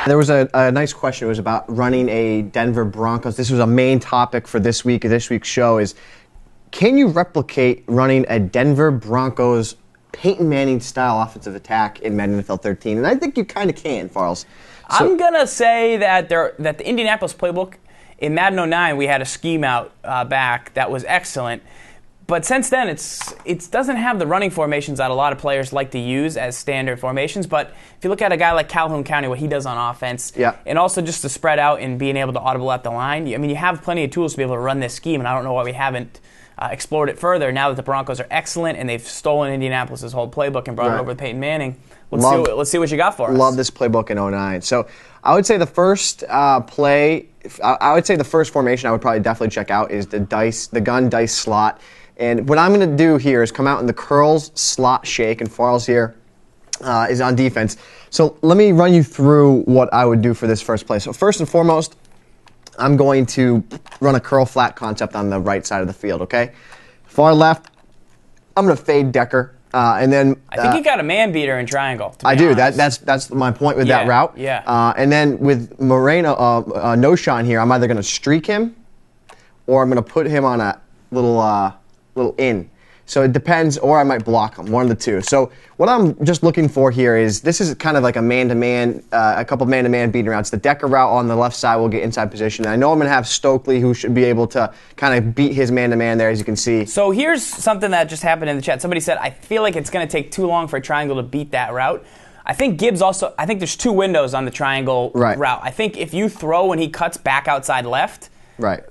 There was a nice question. It was about running a Denver Broncos. This was a main topic for this week's show is, can you replicate running a Denver Broncos Peyton Manning style offensive attack in Madden NFL 13? And I think you kind of can, Farles. I'm going to say that the Indianapolis playbook, in Madden 09, we had a scheme out back that was excellent. But since then, it doesn't have the running formations that a lot of players like to use as standard formations. But if you look at a guy like Calhoun County, what he does on offense, and also just to spread out and being able to audible at the line, I mean, you have plenty of tools to be able to run this scheme, and I don't know why we haven't explored it further now that the Broncos are excellent and they've stolen Indianapolis' whole playbook and brought it over with Peyton Manning. Let's see what you got for us. Love this playbook in 09. So I would say the first I would say the first formation I would probably definitely check out is the gun dice slot. And what I'm going to do here is come out in the curls, slot, shake, and Farles here is on defense. So let me run you through what I would do for this first play. So first and foremost, I'm going to run a curl flat concept on the right side of the field, okay? Far left, I'm going to fade Decker. And then I think you got a man beater in triangle. I do. That's my point with that route. Yeah. And then with Moreno, no-shot here, I'm either going to streak him or I'm going to put him on a little in. So it depends, or I might block him, one of the two. So what I'm just looking for here is, this is kind of like a man-to-man, a couple man-to-man beating routes. The Decker route on the left side will get inside position. And I know I'm going to have Stokely, who should be able to kind of beat his man-to-man there, as you can see. So here's something that just happened in the chat. Somebody said, I feel like it's going to take too long for a triangle to beat that route. I think Gibbs also, I think there's two windows on the triangle route. I think if you throw when he cuts back outside left,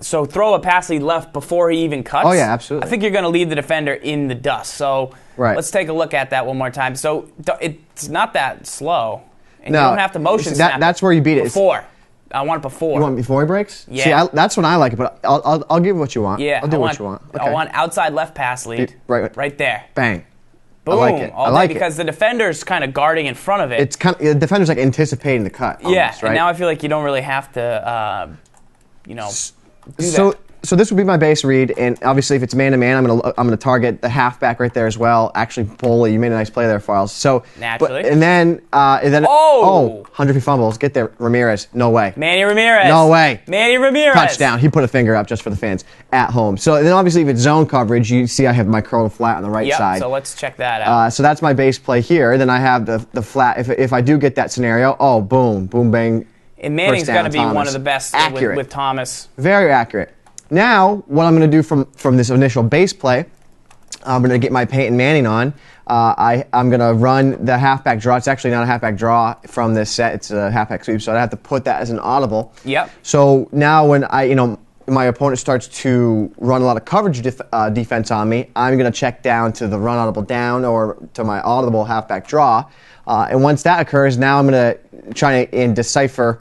so throw a pass lead left before he even cuts. Oh, yeah, absolutely. I think you're going to leave the defender in the dust. So let's take a look at that one more time. So it's not that slow. And you don't have to motion snap. That's where you beat it. Before. I want it before. You want it before he breaks? Yeah. See, that's when I like it, but I'll give what you want. Yeah. I'll do what you want. Okay. I want outside left pass lead. Right there. Bang. Boom. I like it. All day, because the defender's kind of guarding in front of it. It's kind of, the defender's like anticipating the cut. Almost, and now I feel like you don't really have to, So this would be my base read, and obviously if it's man-to-man, I'm gonna target the halfback right there as well. Actually, Boley, you made a nice play there, Farles. So naturally, and then 100 feet fumbles. Get there, Ramirez. No way. Manny Ramirez. No way. Manny Ramirez. Touchdown. He put a finger up just for the fans at home. So then obviously if it's zone coverage, you see I have my curl flat on the right side. So let's check that out. So that's my base play here. Then I have the flat. If I do get that scenario, boom, bang. And Manning's going to be one of the best with Thomas. Very accurate. Now, what I'm going to do from this initial base play, I'm going to get my Peyton Manning on. I'm going to run the halfback draw. It's actually not a halfback draw from this set. It's a halfback sweep, so I have to put that as an audible. Yep. So now when my opponent starts to run a lot of coverage defense on me, I'm going to check down to the run audible down or to my audible halfback draw. And once that occurs, now I'm going to try and decipher,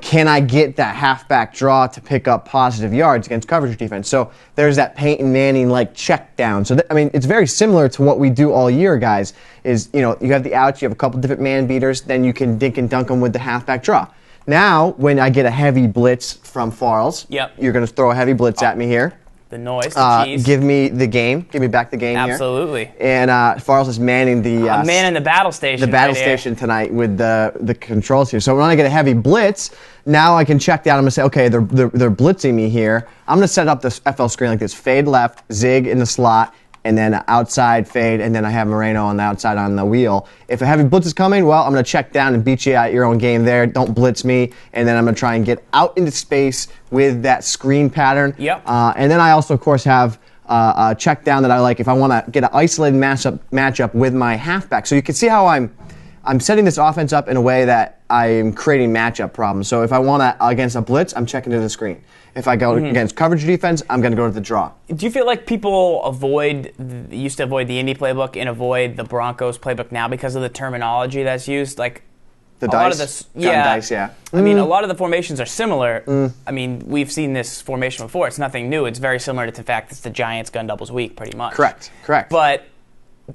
can I get that halfback draw to pick up positive yards against coverage defense? So there's that Peyton Manning-like check down. So, it's very similar to what we do all year, guys, is, you have the outs, you have a couple different man beaters, then you can dink and dunk them with the halfback draw. Now, when I get a heavy blitz from Farles, you're going to throw a heavy blitz at me here. The noise, the cheese. Give me the game. Give me back the game here. Absolutely. And Farles is manning the... manning the battle station. The battle station tonight with the controls here. So when I get a heavy blitz, now I can check down. I'm going to say, okay, they're blitzing me here. I'm going to set up this FL screen like this. Fade left, zig in the slot, and then outside fade, and then I have Moreno on the outside on the wheel. If a heavy blitz is coming, well, I'm going to check down and beat you at your own game there. Don't blitz me, and then I'm going to try and get out into space with that screen pattern. Yep. And then I also, of course, have a check down that I like if I want to get an isolated matchup with my halfback. So you can see how I'm setting this offense up in a way that I'm creating matchup problems. So if I want to, against a blitz, I'm checking to the screen. If I go against coverage defense, I'm going to go to the draw. Do you feel like people used to avoid the Indy playbook and avoid the Broncos playbook now because of the terminology that's used? Like the dice? Dice, yeah. I mean, a lot of the formations are similar. I mean, we've seen this formation before. It's nothing new. It's very similar to the fact it's the Giants gun doubles week, pretty much. Correct. But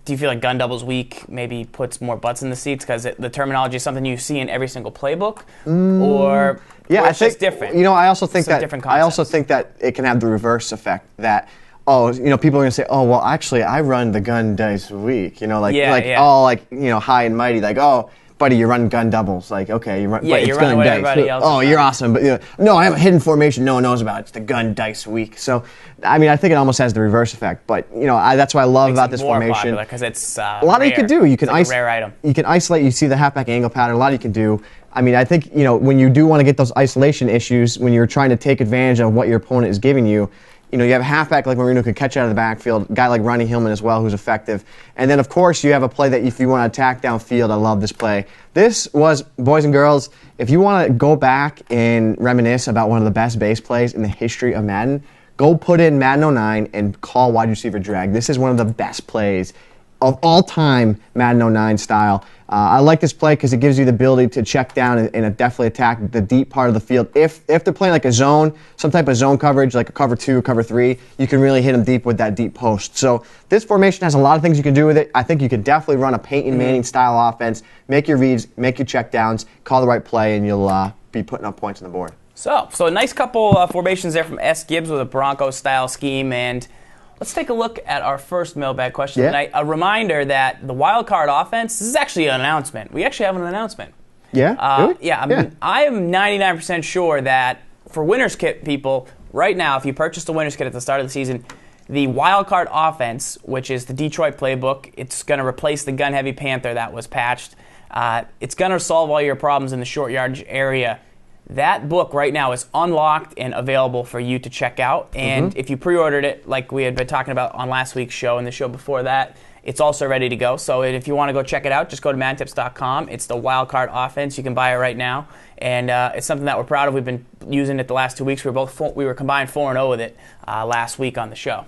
do you feel like gun doubles week maybe puts more butts in the seats because the terminology is something you see in every single playbook, or it's just different? I also think that it can have the reverse effect that people are going to say, oh, well, actually, I run the gun dice week, high and mighty, like, oh, buddy, you run gun doubles. Like, okay, you run. Yeah, but you're it's running gun what dice. everybody else Oh, is you're running. awesome. But no, I have a hidden formation no one knows about. It's the gun dice week. So, I mean, I think it almost has the reverse effect. But that's what I love about this formation. Because it's a lot rare. you can do. You can it's like a rare item. You can isolate. You see the halfback angle pattern. A lot you can do. I mean, I think when you do want to get those isolation issues, when you're trying to take advantage of what your opponent is giving you. You have a halfback like Marino who could catch out of the backfield, a guy like Ronnie Hillman as well who's effective. And then, of course, you have a play that if you want to attack downfield, I love this play. This was, boys and girls, if you want to go back and reminisce about one of the best base plays in the history of Madden, go put in Madden 09 and call wide receiver drag. This is one of the best plays of all time, Madden 09 style. I like this play because it gives you the ability to check down and definitely attack the deep part of the field. If they're playing like a zone, some type of zone coverage, like a cover 2, cover 3, you can really hit them deep with that deep post. So this formation has a lot of things you can do with it. I think you could definitely run a Peyton Manning style offense, make your reads, make your check downs, call the right play, and you'll be putting up points on the board. So a nice couple formations there from S. Gibbs with a Broncos style scheme. And let's take a look at our first mailbag question tonight. A reminder that the wild card offense, this is actually an announcement. We actually have an announcement. Yeah? Really? Yeah, I am 99% sure that for Winner's Kit people, right now, if you purchased a Winner's Kit at the start of the season, the wild card offense, which is the Detroit Playbook, it's going to replace the gun-heavy Panther that was patched. It's going to solve all your problems in the short yardage area. That book right now is unlocked and available for you to check out. And if you pre-ordered it, like we had been talking about on last week's show and the show before that, it's also ready to go. So if you want to go check it out, just go to madtips.com. It's the wildcard offense. You can buy it right now. And it's something that we're proud of. We've been using it the last 2 weeks. We were combined 4-0 with it last week on the show.